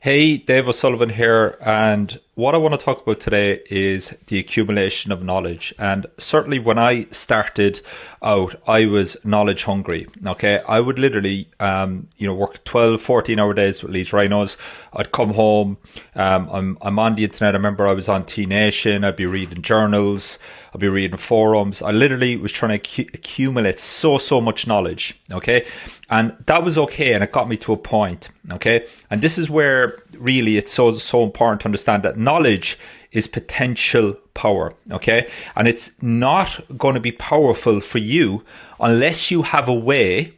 Hey, Dave O'Sullivan here, and what I want to talk about today is the accumulation of knowledge. And certainly when I started out, I was knowledge hungry. Okay, I would literally, work 12, 14-hour days with these rhinos. I'd come home, I'm on the internet. I remember I was on T Nation. I'd be reading journals. I'd be reading forums. I literally was trying to accumulate so much knowledge. Okay, and that was okay, and it got me to a point. Okay, and this is where really it's so important to understand that knowledge is potential power. Okay, and it's not going to be powerful for you unless you have a way,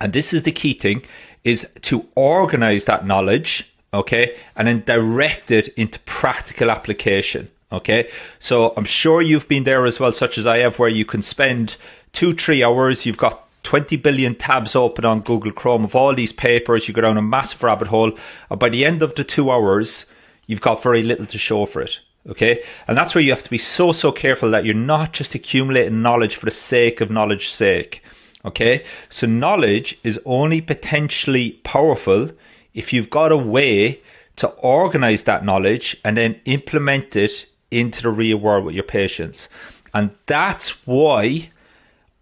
and this is the key thing, is to organize that knowledge, okay, and then direct it into practical application. Okay, so I'm sure you've been there as well, such as I have, where you can spend 2-3 hours, you've got 20 billion tabs open on Google Chrome of all these papers, you go down a massive rabbit hole, and by the end of the 2 hours, you've got very little to show for it. Okay, and that's where you have to be so careful that you're not just accumulating knowledge for the sake of knowledge's sake. Okay, so knowledge is only potentially powerful if you've got a way to organize that knowledge and then implement it into the real world with your patients. And that's why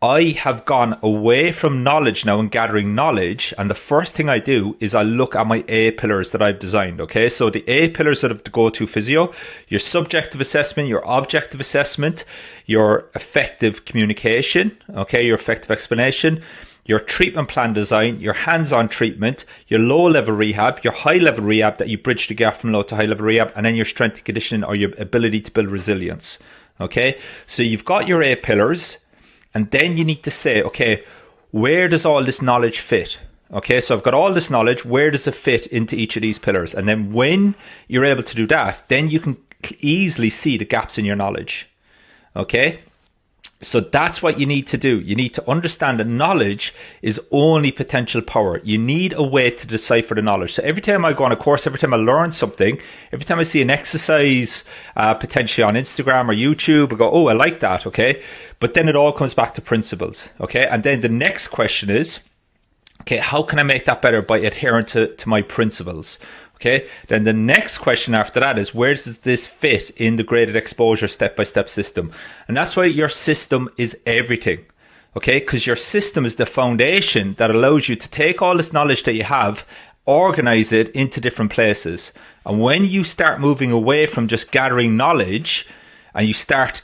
I have gone away from knowledge now and gathering knowledge. And the first thing I do is I look at my A pillars that I've designed. Okay, so the A pillars that have to go to Physio: your subjective assessment, your objective assessment, your effective communication, okay, your effective explanation, your treatment plan design, your hands-on treatment, your low-level rehab, your high-level rehab that you bridge the gap from low to high-level rehab, and then your strength and conditioning, or your ability to build resilience. Okay, so you've got your A pillars, and then you need to say, okay, where does all this knowledge fit? Okay, so I've got all this knowledge, where does it fit into each of these pillars? And then when you're able to do that, then you can easily see the gaps in your knowledge. Okay, so that's what you need to do. You need to understand that knowledge is only potential power. You need a way to decipher the knowledge. So every time I go on a course, every time I learn something, every time I see an exercise potentially on Instagram or YouTube, I go, oh, I like that, okay? But then it all comes back to principles, okay? And then the next question is, okay, how can I make that better by adhering to my principles? Okay, then the next question after that is, where does this fit in the graded exposure step-by-step system? And that's why your system is everything, okay? Because your system is the foundation that allows you to take all this knowledge that you have, organize it into different places. And when you start moving away from just gathering knowledge and you start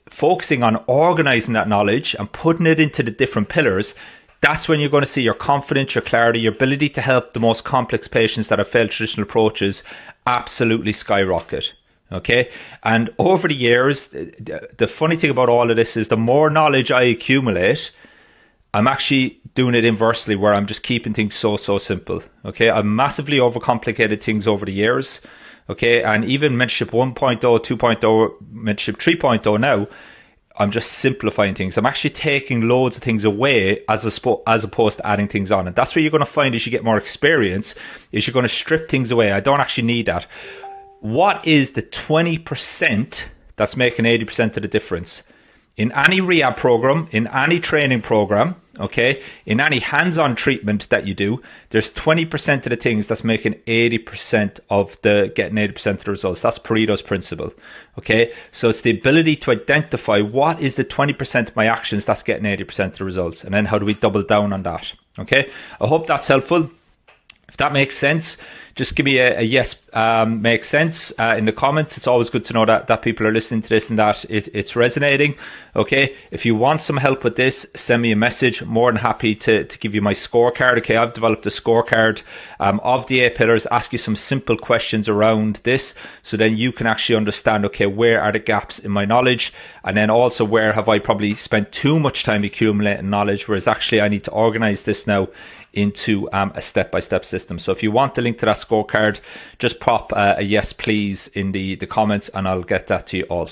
focusing on organizing that knowledge and putting it into the different pillars, that's when you're going to see your confidence, your clarity, your ability to help the most complex patients that have failed traditional approaches absolutely skyrocket. Okay, and over the years, the funny thing about all of this is the more knowledge I accumulate, I'm actually doing it inversely, where I'm just keeping things so simple. Okay, I've massively overcomplicated things over the years. Okay, and even mentorship 1.0, 2.0, mentorship 3.0 now, I'm just simplifying things. I'm actually taking loads of things away as opposed to adding things on. And that's what you're going to find as you get more experience, is you're going to strip things away. I don't actually need that. What is the 20% that's making 80% of the difference? In any rehab program, in any training program, okay, in any hands-on treatment that you do, there's 20% of the things that's making 80% of getting 80% of the results. That's Pareto's principle, okay? So it's the ability to identify what is the 20% of my actions that's getting 80% of the results, and then how do we double down on that, okay? I hope that's helpful. If that makes sense, just give me a yes, makes sense in the comments. It's always good to know that people are listening to this and that it's resonating. Okay, if you want some help with this, send me a message. More than happy to give you my scorecard. Okay, I've developed a scorecard of the A pillars, ask you some simple questions around this, so then you can actually understand, okay, where are the gaps in my knowledge, and then also where have I probably spent too much time accumulating knowledge, whereas actually I need to organize this now into a step-by-step system. So if you want the link to that scorecard, just pop a yes please in the comments, and I'll get that to you also.